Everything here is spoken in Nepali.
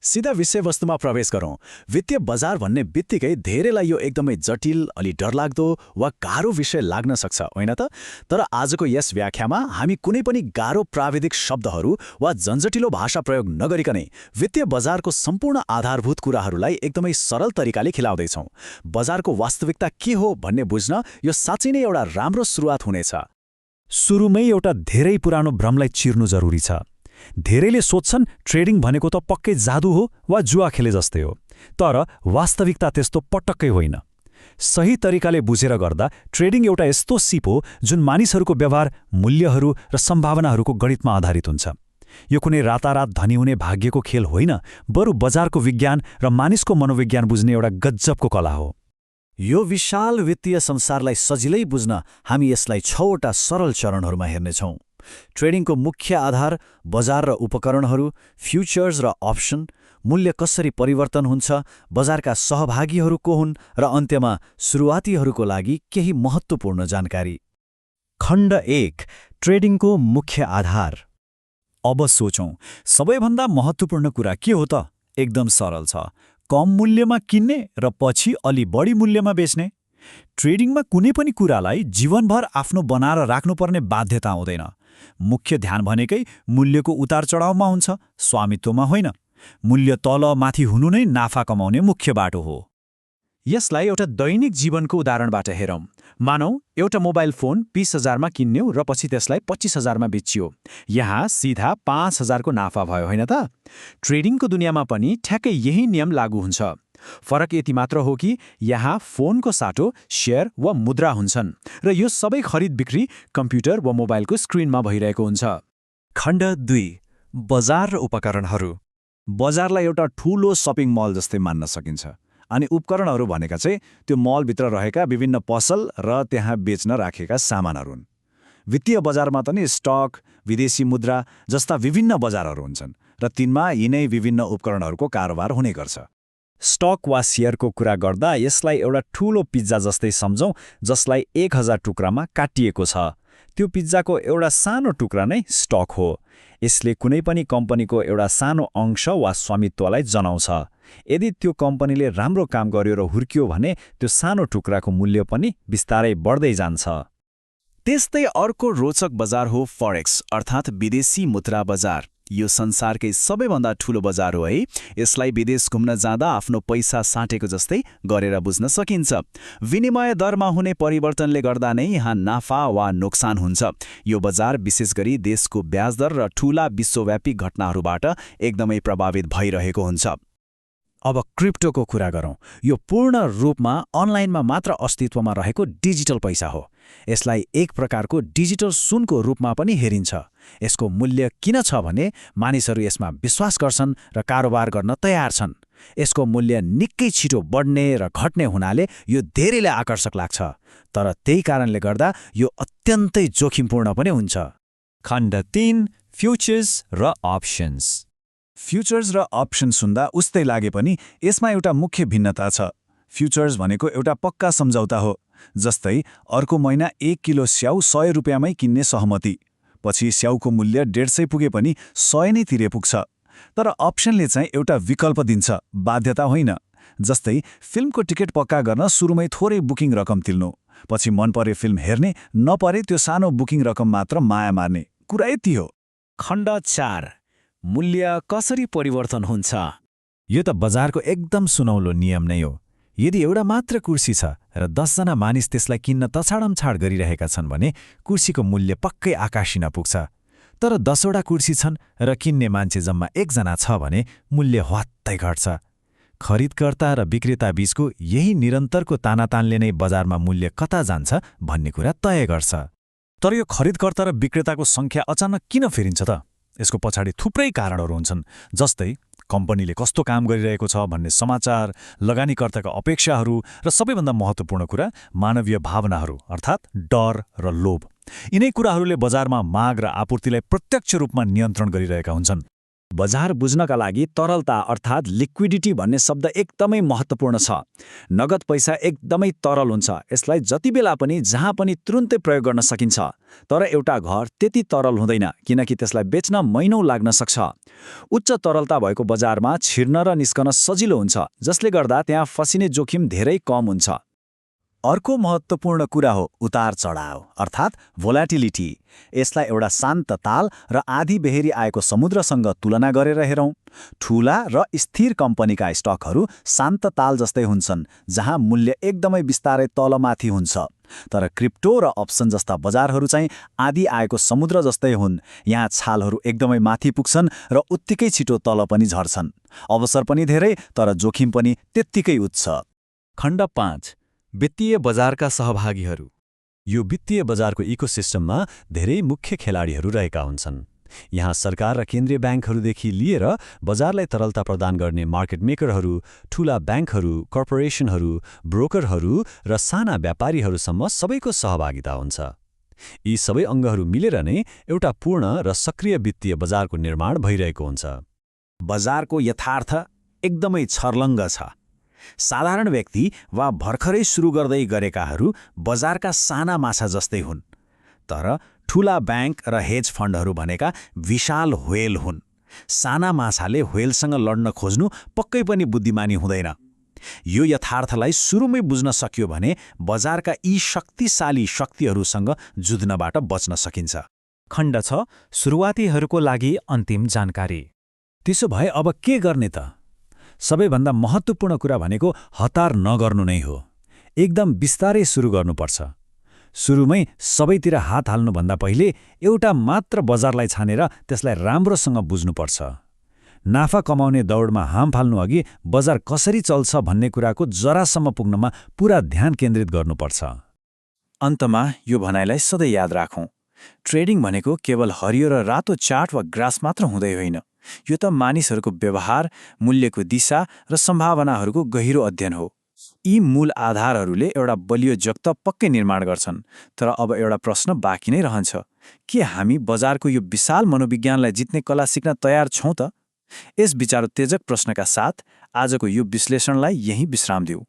सीधा विषयवस्तुमा प्रवेश गरौँ। वित्तीय बजार भन्ने बित्तिकै धेरैलाई यो एकदमै जटिल, अलि डरलाग्दो वा गाह्रो विषय लाग्न सक्छ, होइन त? तर आजको यस व्याख्यामा हामी कुनै पनि गाह्रो प्राविधिक शब्दहरू वा जनजटिलो भाषा प्रयोग नगरिकनै वित्तीय बजारको सम्पूर्ण आधारभूत कुराहरूलाई एकदमै सरल तरिकाले खिलाउँदैछौँ। बजारको वास्तविकता के हो भन्ने बुझ्न यो साँच्चै नै एउटा राम्रो सुरुवात हुनेछ। सुरुमै एउटा धेरै पुरानो भ्रमलाई चिर्नु जरुरी छ। धेरैले सोध्छन् ट्रेडिङ भनेको त पक्कै जादु हो वा जुवा खेले जस्तै हो। तर वास्तविकता त्यस्तो पटक्कै होइन। सही तरिकाले बुझेर गर्दा ट्रेडिङ एउटा यस्तो सिप हो जुन मानिसहरूको व्यवहार, मूल्यहरू र सम्भावनाहरूको गणितमा आधारित हुन्छ। यो कुनै रातारात धनी हुने भाग्यको खेल होइन, बरु बजारको विज्ञान र मानिसको मनोविज्ञान बुझ्ने एउटा गजबको कला हो। यो विशाल वित्तीय संसारलाई सजिलै बुझ्न हामी यसलाई 6वटा सरल चरणहरूमा हेर्नेछौँ। ट्रेडिङको मुख्य आधार, बजार र उपकरणहरू, फ्युचर्स र अप्सन, मूल्य कसरी परिवर्तन हुन्छ, बजारका सहभागीहरू को हुन् र अन्त्यमा सुरुवातीहरूको लागि केही महत्त्वपूर्ण जानकारी। खण्ड 1, ट्रेडिङको मुख्य आधार। अब सोचौँ, सबैभन्दा महत्त्वपूर्ण कुरा के हो त? एकदम सरल छ, कम मूल्यमा किन्ने र पछि अलि बढी मूल्यमा बेच्ने। ट्रेडिङमा कुनै पनि कुरालाई जीवनभर आफ्नो बनाएर राख्नुपर्ने बाध्यता हुँदैन। मुख्य ध्यान भनेकै मूल्यको उतार चढावमा हुन्छ, स्वामित्वमा होइन। मूल्य तल माथि हुनु नै नाफा कमाउने मुख्य बाटो हो। यसलाई एउटा दैनिक जीवनको उदाहरणबाट हेरौँ। मानौ एउटा मोबाइल फोन 20,000मा किन्यौ र पछि त्यसलाई 25,000मा बेचियो। यहाँ सिधा 5,000को नाफा भयो, होइन त? ट्रेडिङको दुनियाँमा पनि ठ्याक्कै यही नियम लागू हुन्छ। फरक यति मात्र हो कि यहाँ फोनको साटो शेयर वा मुद्रा हुन्छन् र यो सबै खरिद बिक्री कम्प्युटर वा मोबाइलको स्क्रिनमा भइरहेको हुन्छ। खण्ड 2, बजार र उपकरणहरू। बजारलाई एउटा ठूलो सपिङ मल जस्तै मान्न सकिन्छ, अनि उपकरणहरू भनेका चाहिँ त्यो मलभित्र रहेका विभिन्न पसल र त्यहाँ बेच्न राखेका सामानहरू हुन्। वित्तीय बजारमा त नि स्टक, विदेशी मुद्रा जस्ता विभिन्न बजारहरू हुन्छन् र तिनमा यिनै विभिन्न उपकरणहरूको कारोबार हुने गर्छ। स्टक वा शेयरको कुरा गर्दा यसलाई एउटा ठूलो पिज्जा जस्तै सम्झौँ, जसलाई 1000 टुक्रामा काटिएको छ। त्यो पिज्जाको एउटा सानो टुक्रा नै स्टक हो। यसले कुनै पनि कम्पनीको एउटा सानो अंश वा स्वामित्वलाई जनाउँछ। यदि त्यो कम्पनीले राम्रो काम गर्यो र हुर्कियो भने त्यो सानो टुक्राको मूल्य पनि बिस्तारै बढ्दै जान्छ। त्यस्तै अर्को रोचक बजार हो फरेक्स, अर्थात् विदेशी मुद्रा बजार। यो संसारकै सबैभन्दा ठूलो बजार हो है। यसलाई विदेश घुम्न जाँदा आफ्नो पैसा साटेको जस्तै गरेर बुझ्न सकिन्छ। विनिमय दरमा हुने परिवर्तनले गर्दा नै यहाँ नाफा वा नोक्सान हुन्छ। यो बजार विशेष गरी देशको ब्याज दर र ठूला विश्वव्यापी घटनाहरूबाट एकदमै प्रभावित भइरहेको हुन्छ। अब क्रिप्टोको कुरा गरौँ। यो पूर्ण रूपमा अनलाइनमा मात्र अस्तित्वमा रहेको डिजिटल पैसा हो। यसलाई एक प्रकारको डिजिटल सुनको रूपमा पनि हेरिन्छ। यसको मूल्य किन छ भने मानिसहरू यसमा विश्वास गर्छन् र कारोबार गर्न तयार छन्। यसको मूल्य निकै छिटो बढ्ने र घट्ने हुनाले यो धेरैलाई आकर्षक लाग्छ। तर त्यही कारणले गर्दा यो अत्यन्तै जोखिमपूर्ण पनि हुन्छ। खण्ड 3, फ्युचर्स र अप्सन्स। फ्युचर्स र अप्सन सुन्दा उस्तै लागे पनि यसमा एउटा मुख्य भिन्नता छ। फ्युचर्स भनेको एउटा पक्का सम्झौता हो। जस्तै अर्को महिना 1 किलो स्याउ 100 रुपियाँमै किन्ने सहमति। पछि स्याउको मूल्य 150 पुगे पनि 100 नै तिरे पुग्छ। तर अप्सनले चाहिँ एउटा विकल्प दिन्छ, बाध्यता होइन। जस्तै फिल्मको टिकट पक्का गर्न सुरुमै थोरै बुकिङ रकम तिर्नु, पछि मन परे फिल्म हेर्ने, नपरे त्यो सानो बुकिङ रकम मात्र माया मार्ने। कुरा यति हो। खण्ड 4, मूल्य कसरी परिवर्तन हुन्छ। यो त बजारको एकदम सुनौलो नियम नै हो। यदि एउटा मात्र कुर्सी छ र 10 जना मानिस त्यसलाई किन्न तछाडमछाड गरिरहेका छन् भने कुर्सीको मूल्य पक्कै आकाशिन पुग्छ। तर 10 वटा कुर्सी छन् र किन्ने मान्छे जम्मा 1 जना छ भने मूल्य हवात्तै घट्छ। खरिदकर्ता र विक्रेता बीचको यही निरन्तरको तानातानले नै बजारमा मूल्य कता जान्छ भन्ने कुरा तय गर्छ। तर यो खरिदकर्ता र विक्रेताको सङ्ख्या अचानक किन फेरिन्छ त? यसको पछाडि थुप्रै कारणहरू हुन्छन्। जस्तै कम्पनीले कस्तो काम गरिरहेको छ भन्ने समाचार, लगानीकर्ताका अपेक्षाहरू र सबैभन्दा महत्त्वपूर्ण कुरा मानवीय भावनाहरू अर्थात् डर र लोभ। यिनै कुराहरूले बजारमा माग र आपूर्तिलाई प्रत्यक्ष रूपमा नियन्त्रण गरिरहेका हुन्छन्। बजार बुझ्नका लागि तरलता अर्थात् लिक्विडिटी भन्ने शब्द एकदमै महत्त्वपूर्ण छ। नगद पैसा एकदमै तरल हुन्छ, यसलाई जति बेला पनि जहाँ पनि तुरुन्तै प्रयोग गर्न सकिन्छ। तर एउटा घर त्यति तरल हुँदैन, किनकि त्यसलाई बेच्न महिनौँ लाग्न सक्छ। उच्च तरलता भएको बजारमा छिर्न र निस्कन सजिलो हुन्छ, जसले गर्दा त्यहाँ फसिने जोखिम धेरै कम हुन्छ। अर्को महत्त्वपूर्ण कुरा हो उतार चढाव अर्थात् भोलाटिलिटी। यसलाई एउटा शान्त ताल र आधी बेहेरी आएको समुद्रसँग तुलना गरेर हेरौँ। ठूला र स्थिर कम्पनीका स्टकहरू शान्त ताल जस्तै हुन्छन्, जहाँ मूल्य एकदमै बिस्तारै तलमाथि हुन्छ। तर क्रिप्टो र अप्सन जस्ता बजारहरू चाहिँ आधी आएको समुद्र जस्तै हुन्। यहाँ छालहरू एकदमै माथि पुग्छन् र उत्तिकै छिटो तल पनि झर्छन्। अवसर पनि धेरै, तर जोखिम पनि त्यत्तिकै उच्च। खण्ड 5 वित्तीय बजारका सहभागीहरू। यो वित्तीय बजारको इकोसिस्टममा धेरै मुख्य खेलाडीहरू रहेका हुन्छन्। यहाँ सरकार र केन्द्रीय ब्याङ्कहरूदेखि लिएर बजारलाई तरलता प्रदान गर्ने मार्केट मेकरहरू, ठूला ब्याङ्कहरू, कर्पोरेसनहरू, ब्रोकरहरू र साना व्यापारीहरूसम्म सबैको सहभागिता हुन्छ। यी सबै अङ्गहरू मिलेर नै एउटा पूर्ण र सक्रिय वित्तीय बजारको निर्माण भइरहेको हुन्छ। बजारको यथार्थ एकदमै छर्लङ्ग छ। साधारण व्यक्ति वा भर्खरै सुरु गर्दै गरेकाहरू बजारका साना माछा जस्तै हुन्। तर ठूला ब्याङ्क र हेज फन्डहरू भनेका विशाल व्हेल हुन्। साना माछाले व्हेलसँग लड्न खोज्नु पक्कै पनि बुद्धिमानी हुँदैन। यो यथार्थलाई सुरुमै बुझ्न सक्यो भने बजारका यी शक्तिशाली शक्तिहरूसँग जुध्नबाट बच्न सकिन्छ। खण्ड 6 सुरुवातीहरूको लागि अन्तिम जानकारी। त्यसो भए अब के गर्ने त? सबैभन्दा महत्त्वपूर्ण कुरा भनेको हतार नगर्नु नै हो। एकदम बिस्तारै सुरु गर्नुपर्छ। सुरुमै सबैतिर हात हाल्नुभन्दा पहिले एउटा मात्र बजारलाई छानेर त्यसलाई राम्रोसँग बुझ्नुपर्छ। नाफा कमाउने दौडमा हाम फाल्नु अघि बजार कसरी चल्छ भन्ने कुराको जरासम्म पुग्नमा पूरा ध्यान केन्द्रित गर्नुपर्छ। अन्तमा यो भनाइलाई सधैँ याद राखौँ। ट्रेडिङ भनेको केवल हरियो र रातो चार्ट वा ग्राफ मात्र हुँदै होइन। यो त मानिसहरूको व्यवहार, मूल्यको दिशा र सम्भावनाहरूको गहिरो अध्ययन हो। यी मूल आधारहरूले एउटा बलियो जगत पक्कै निर्माण गर्छन्। तर अब एउटा प्रश्न बाँकी नै रहन्छ, के हामी बजारको यो विशाल मनोविज्ञानलाई जित्ने कला सिक्न तयार छौँ त? यस विचारोत्तेजक प्रश्नका साथ आजको यो विश्लेषणलाई यहीँ विश्राम दिउँ।